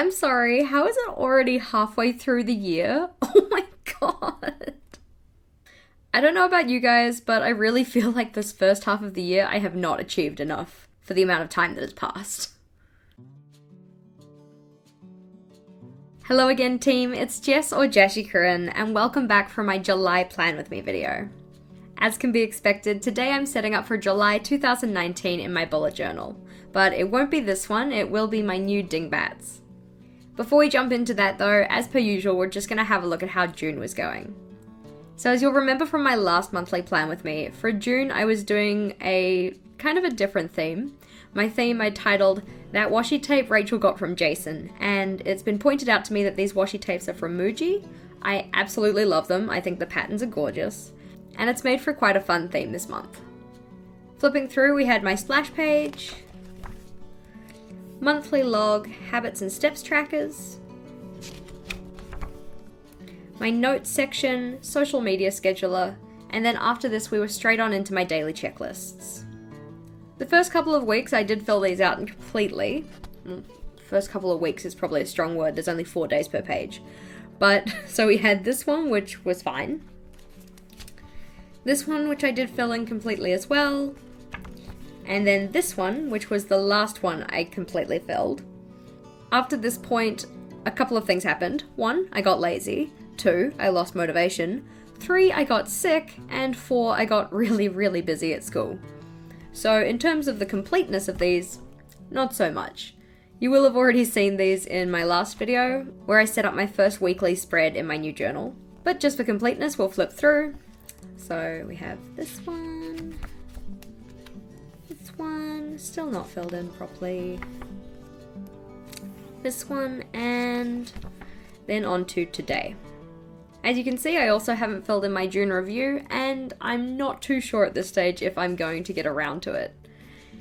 I'm sorry, how is it already halfway through the year? Oh my god. I don't know about you guys, but I really feel like this first half of the year I have not achieved enough for the amount of time that has passed. Hello again team, it's Jess or JashiiCorrin, and welcome back for my July Plan With Me video. As can be expected, today I'm setting up for July 2019 in my bullet journal, but it won't be this one, it will be my new dingbats. Before we jump into that though, as per usual, we're just going to have a look at how June was going. So as you'll remember from my last monthly plan with me, for June I was doing a kind of a different theme. My theme I titled, That Washi Tape Rachel Got From Jason, and it's been pointed out to me that these washi tapes are from Muji. I absolutely love them, I think the patterns are gorgeous, and it's made for quite a fun theme this month. Flipping through, we had my splash page, monthly log, habits and steps trackers, my notes section, social media scheduler, and then after this we were straight on into my daily checklists. The first couple of weeks I did fill these out completely. First couple of weeks is probably a strong word, there's only 4 days per page. But, so we had this one, which was fine. This one, which I did fill in completely as well. And then this one, which was the last one I completely filled. After this point, a couple of things happened. 1, I got lazy. 2, I lost motivation. 3, I got sick. And 4, I got really busy at school. So in terms of the completeness of these, not so much. You will have already seen these in my last video, where I set up my first weekly spread in my new journal. But just for completeness, we'll flip through. So we have this one, still not filled in properly, this one, and then on to today. As you can see, I also haven't filled in my June review, and I'm not too sure at this stage if I'm going to get around to it.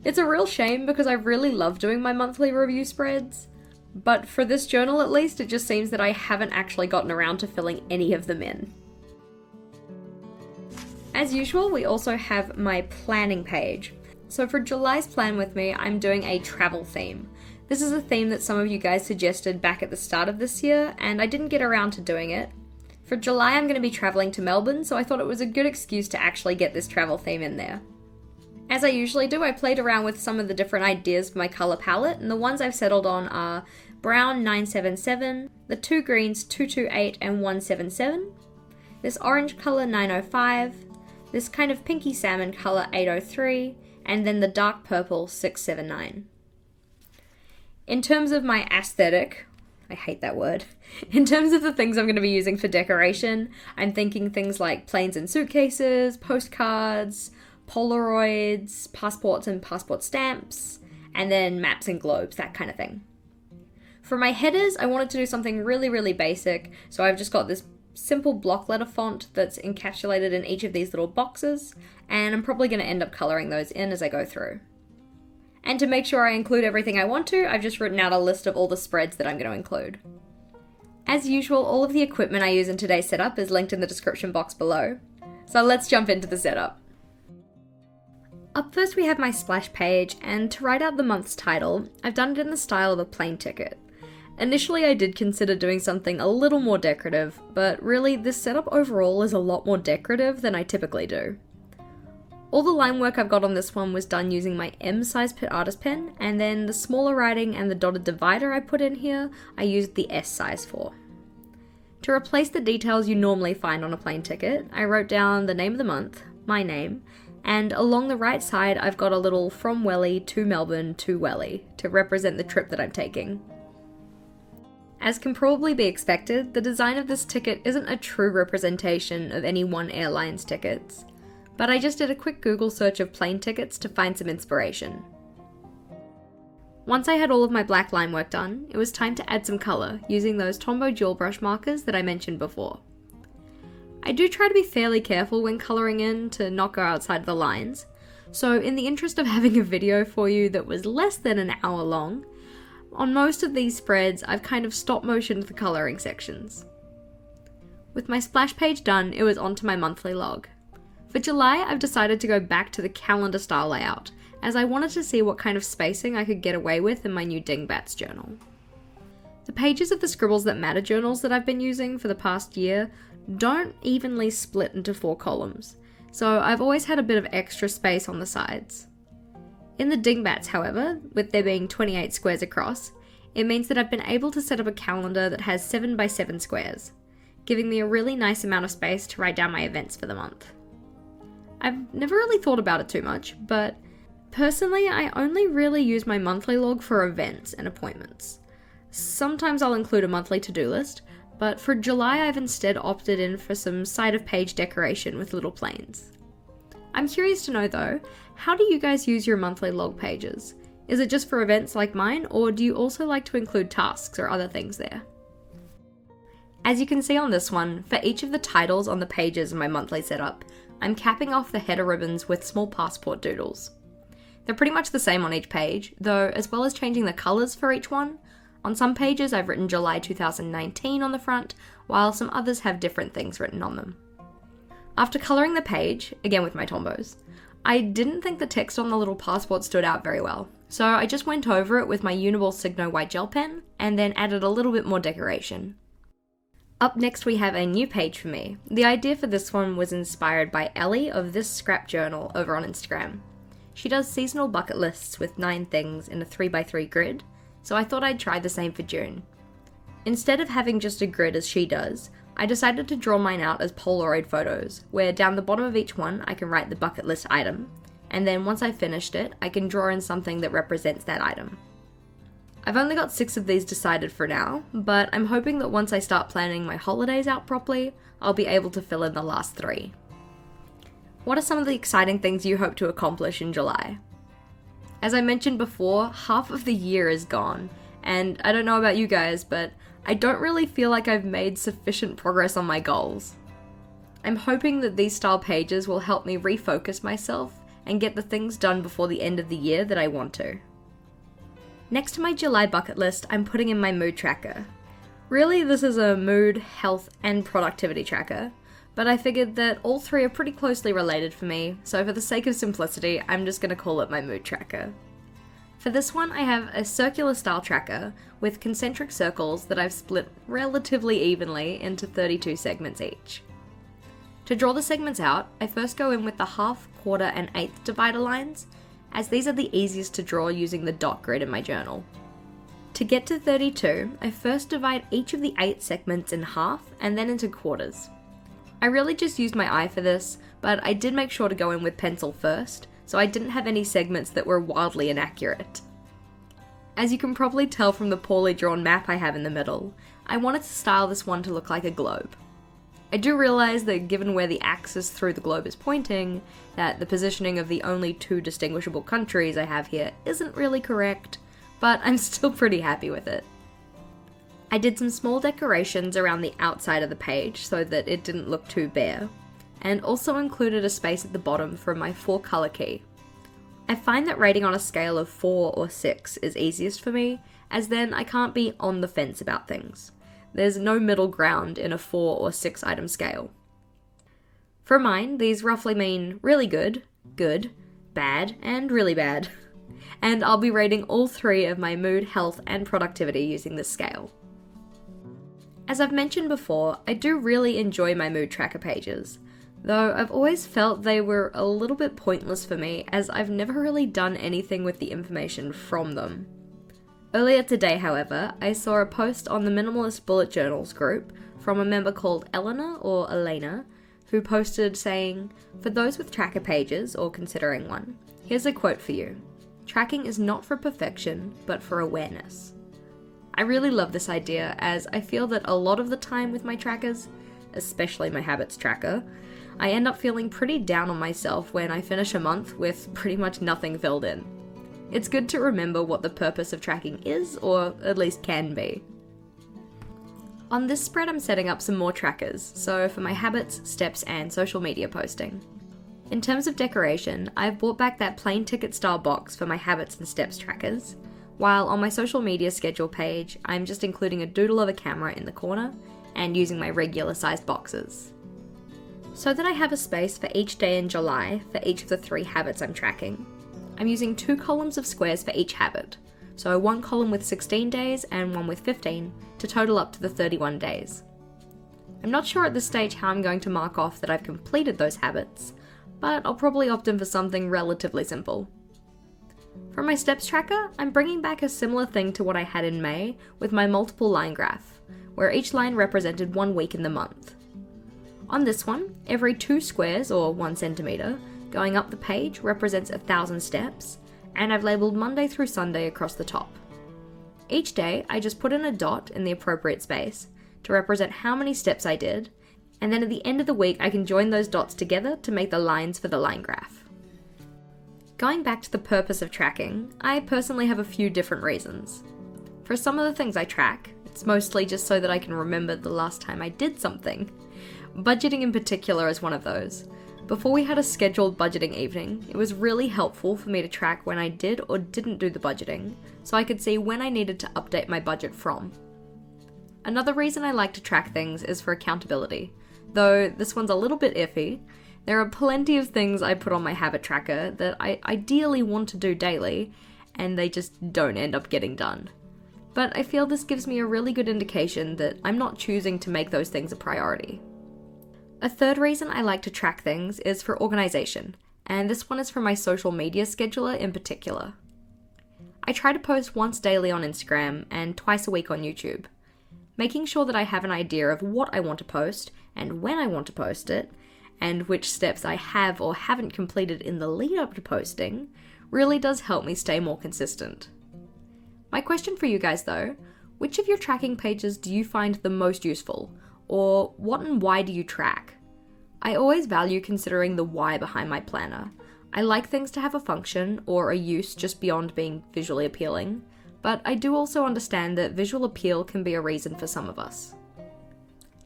It's a real shame because I really love doing my monthly review spreads, but for this journal at least, it just seems that I haven't actually gotten around to filling any of them in. As usual, we also have my planning page. So for July's plan with me, I'm doing a travel theme. This is a theme that some of you guys suggested back at the start of this year, and I didn't get around to doing it. For July, I'm going to be travelling to Melbourne, so I thought it was a good excuse to actually get this travel theme in there. As I usually do, I played around with some of the different ideas for my colour palette, and the ones I've settled on are brown 977, the 2 greens 228 and 177, this orange colour 905, this kind of pinky salmon colour 803, and then the dark purple 679. In terms of my aesthetic, I hate that word. In terms of the things I'm going to be using for decoration, I'm thinking things like planes and suitcases, postcards, Polaroids, passports and passport stamps, and then maps and globes, that kind of thing. For my headers, I wanted to do something really basic, so I've just got this simple block letter font that's encapsulated in each of these little boxes, and I'm probably going to end up colouring those in as I go through. And to make sure I include everything I want to, I've just written out a list of all the spreads that I'm going to include. As usual, all of the equipment I use in today's setup is linked in the description box below. So let's jump into the setup. Up first we have my splash page, and to write out the month's title, I've done it in the style of a plane ticket. Initially I did consider doing something a little more decorative, but really this setup overall is a lot more decorative than I typically do. All the line work I've got on this one was done using my M-size artist pen, and then the smaller writing and the dotted divider I put in here, I used the S-size for. To replace the details you normally find on a plane ticket, I wrote down the name of the month, my name, and along the right side I've got a little from Welly to Melbourne to Welly to represent the trip that I'm taking. As can probably be expected, the design of this ticket isn't a true representation of any one airline's tickets. But I just did a quick Google search of plane tickets to find some inspiration. Once I had all of my black line work done, it was time to add some colour using those Tombow dual brush markers that I mentioned before. I do try to be fairly careful when colouring in to not go outside the lines, so in the interest of having a video for you that was less than an hour long, on most of these spreads I've kind of stop motioned the colouring sections. With my splash page done, it was on to my monthly log. For July, I've decided to go back to the calendar style layout, as I wanted to see what kind of spacing I could get away with in my new Dingbats journal. The pages of the Scribbles That Matter journals that I've been using for the past year don't evenly split into 4 columns, so I've always had a bit of extra space on the sides. In the dingbats, however, with there being 28 squares across, it means that I've been able to set up a calendar that has 7 by 7 squares, giving me a really nice amount of space to write down my events for the month. I've never really thought about it too much, but personally I only really use my monthly log for events and appointments. Sometimes I'll include a monthly to-do list, but for July I've instead opted in for some side of page decoration with little planes. I'm curious to know though, how do you guys use your monthly log pages? Is it just for events like mine, or do you also like to include tasks or other things there? As you can see on this one, for each of the titles on the pages in my monthly setup, I'm capping off the header ribbons with small passport doodles. They're pretty much the same on each page, though as well as changing the colours for each one, on some pages I've written July 2019 on the front, while some others have different things written on them. After colouring the page, again with my Tombos, I didn't think the text on the little passport stood out very well, so I just went over it with my Uniball Signo white gel pen, and then added a little bit more decoration. Up next we have a new page for me. The idea for this one was inspired by Ellie of This Scrap Journal over on Instagram. She does seasonal bucket lists with 9 things in a 3x3 grid, so I thought I'd try the same for June. Instead of having just a grid as she does, I decided to draw mine out as Polaroid photos, where down the bottom of each one I can write the bucket list item, and then once I've finished it, I can draw in something that represents that item. I've only got 6 of these decided for now, but I'm hoping that once I start planning my holidays out properly, I'll be able to fill in the last 3. What are some of the exciting things you hope to accomplish in July? As I mentioned before, half of the year is gone, and I don't know about you guys, but I don't really feel like I've made sufficient progress on my goals. I'm hoping that these style pages will help me refocus myself and get the things done before the end of the year that I want to. Next to my July bucket list, I'm putting in my mood tracker. Really, this is a mood, health, and productivity tracker, but I figured that all 3 are pretty closely related for me, so for the sake of simplicity, I'm just going to call it my mood tracker. For this one, I have a circular style tracker with concentric circles that I've split relatively evenly into 32 segments each. To draw the segments out, I first go in with the half, quarter, and eighth divider lines, as these are the easiest to draw using the dot grid in my journal. To get to 32, I first divide each of the 8 segments in half and then into quarters. I really just used my eye for this, but I did make sure to go in with pencil first, so I didn't have any segments that were wildly inaccurate. As you can probably tell from the poorly drawn map I have in the middle, I wanted to style this one to look like a globe. I do realise that given where the axis through the globe is pointing, that the positioning of the only 2 distinguishable countries I have here isn't really correct, but I'm still pretty happy with it. I did some small decorations around the outside of the page so that it didn't look too bare, and also included a space at the bottom for my 4 colour key. I find that rating on a scale of 4 or 6 is easiest for me, as then I can't be on the fence about things. There's no middle ground in a 4 or 6 item scale. For mine, these roughly mean really good, good, bad, and really bad. And I'll be rating all 3 of my mood, health, and productivity using this scale. As I've mentioned before, I do really enjoy my mood tracker pages, though I've always felt they were a little bit pointless for me as I've never really done anything with the information from them. Earlier today, however, I saw a post on the Minimalist Bullet Journals group from a member called Eleanor or Elena, who posted saying, "For those with tracker pages or considering one, here's a quote for you. Tracking is not for perfection, but for awareness." I really love this idea as I feel that a lot of the time with my trackers, especially my habits tracker, I end up feeling pretty down on myself when I finish a month with pretty much nothing filled in. It's good to remember what the purpose of tracking is, or at least can be. On this spread I'm setting up some more trackers, so for my habits, steps, and social media posting. In terms of decoration, I've brought back that plain ticket style box for my habits and steps trackers, while on my social media schedule page, I'm just including a doodle of a camera in the corner and using my regular sized boxes. So that I have a space for each day in July for each of the 3 habits I'm tracking, I'm using 2 columns of squares for each habit, so one column with 16 days and one with 15, to total up to the 31 days. I'm not sure at this stage how I'm going to mark off that I've completed those habits, but I'll probably opt in for something relatively simple. For my steps tracker, I'm bringing back a similar thing to what I had in May with my multiple line graph, where each line represented 1 week in the month. On this one, every 2 squares, or 1 centimetre, going up the page represents 1,000 steps, and I've labelled Monday through Sunday across the top. Each day, I just put in a dot in the appropriate space to represent how many steps I did, and then at the end of the week I can join those dots together to make the lines for the line graph. Going back to the purpose of tracking, I personally have a few different reasons. For some of the things I track, it's mostly just so that I can remember the last time I did something. Budgeting in particular is one of those. Before we had a scheduled budgeting evening, it was really helpful for me to track when I did or didn't do the budgeting, so I could see when I needed to update my budget from. Another reason I like to track things is for accountability, though this one's a little bit iffy. There are plenty of things I put on my habit tracker that I ideally want to do daily, and they just don't end up getting done. But I feel this gives me a really good indication that I'm not choosing to make those things a priority. A third reason I like to track things is for organisation, and this one is for my social media scheduler in particular. I try to post once daily on Instagram and twice a week on YouTube. Making sure that I have an idea of what I want to post and when I want to post it, and which steps I have or haven't completed in the lead up to posting, really does help me stay more consistent. My question for you guys though, which of your tracking pages do you find the most useful? Or what and why do you track? I always value considering the why behind my planner. I like things to have a function or a use just beyond being visually appealing, but I do also understand that visual appeal can be a reason for some of us.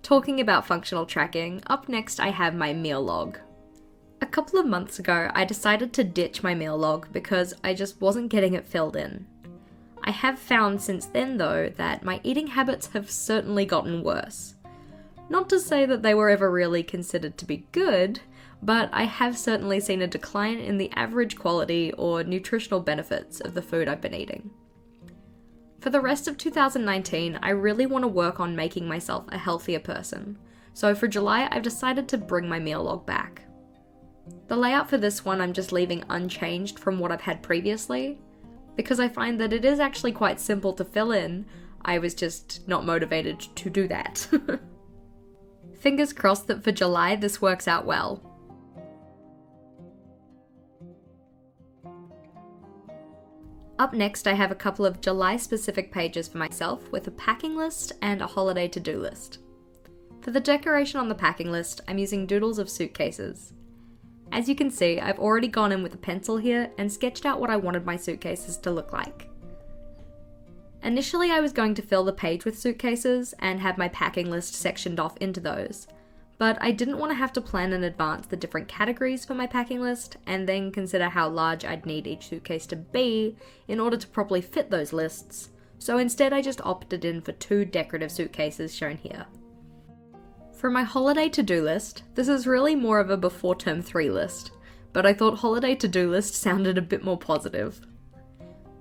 Talking about functional tracking, up next I have my meal log. A couple of months ago, I decided to ditch my meal log because I just wasn't getting it filled in. I have found since then though that my eating habits have certainly gotten worse. Not to say that they were ever really considered to be good, but I have certainly seen a decline in the average quality or nutritional benefits of the food I've been eating. For the rest of 2019, I really want to work on making myself a healthier person, so for July I've decided to bring my meal log back. The layout for this one I'm just leaving unchanged from what I've had previously, because I find that it is actually quite simple to fill in. I was just not motivated to do that. Fingers crossed that for July this works out well. Up next I have a couple of July specific pages for myself with a packing list and a holiday to-do list. For the decoration on the packing list, I'm using doodles of suitcases. As you can see, I've already gone in with a pencil here and sketched out what I wanted my suitcases to look like. Initially I was going to fill the page with suitcases and have my packing list sectioned off into those, but I didn't want to have to plan in advance the different categories for my packing list and then consider how large I'd need each suitcase to be in order to properly fit those lists, so instead I just opted in for 2 decorative suitcases shown here. For my holiday to-do list, this is really more of a before term 3 list, but I thought holiday to-do list sounded a bit more positive.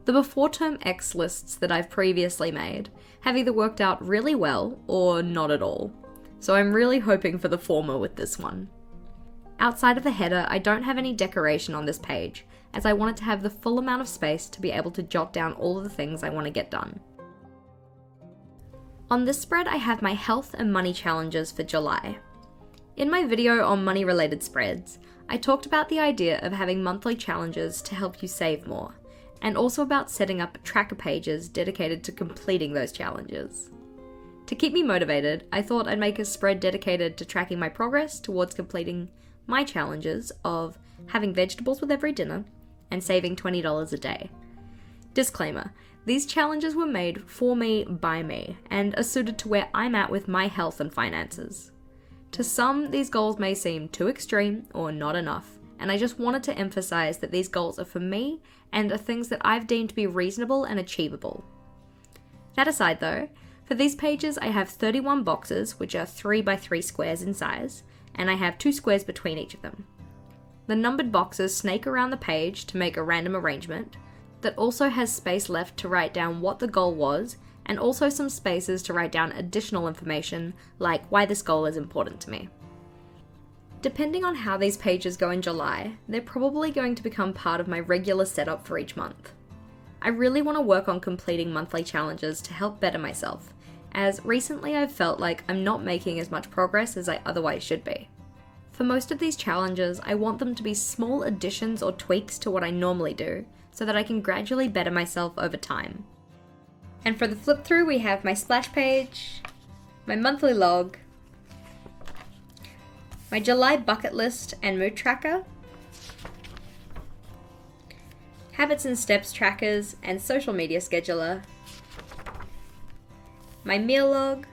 The before term X lists that I've previously made have either worked out really well or not at all, so I'm really hoping for the former with this one. Outside of the header, I don't have any decoration on this page, as I wanted to have the full amount of space to be able to jot down all of the things I want to get done. On this spread I have my health and money challenges for July. In my video on money related spreads, I talked about the idea of having monthly challenges to help you save more, and also about setting up tracker pages dedicated to completing those challenges. To keep me motivated, I thought I'd make a spread dedicated to tracking my progress towards completing my challenges of having vegetables with every dinner and saving $20 a day. Disclaimer, these challenges were made for me by me and are suited to where I'm at with my health and finances. To some, these goals may seem too extreme or not enough, and I just wanted to emphasize that these goals are for me and are things that I've deemed to be reasonable and achievable. That aside though, for these pages I have 31 boxes, which are 3 by 3 squares in size, and I have 2 squares between each of them. The numbered boxes snake around the page to make a random arrangement, that also has space left to write down what the goal was, and also some spaces to write down additional information, like why this goal is important to me. Depending on how these pages go in July, they're probably going to become part of my regular setup for each month. I really want to work on completing monthly challenges to help better myself, as recently I've felt like I'm not making as much progress as I otherwise should be. For most of these challenges, I want them to be small additions or tweaks to what I normally do, so that I can gradually better myself over time. And for the flip through, we have my splash page, my monthly log, my July bucket list and mood tracker, habits and steps trackers and social media scheduler, my meal log,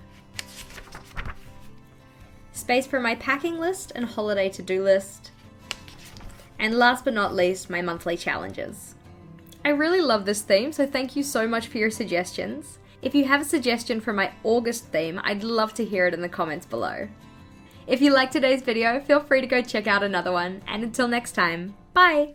space for my packing list and holiday to-do list, and last but not least, my monthly challenges. I really love this theme, so thank you so much for your suggestions. If you have a suggestion for my August theme, I'd love to hear it in the comments below. If you liked today's video, feel free to go check out another one, and until next time, bye!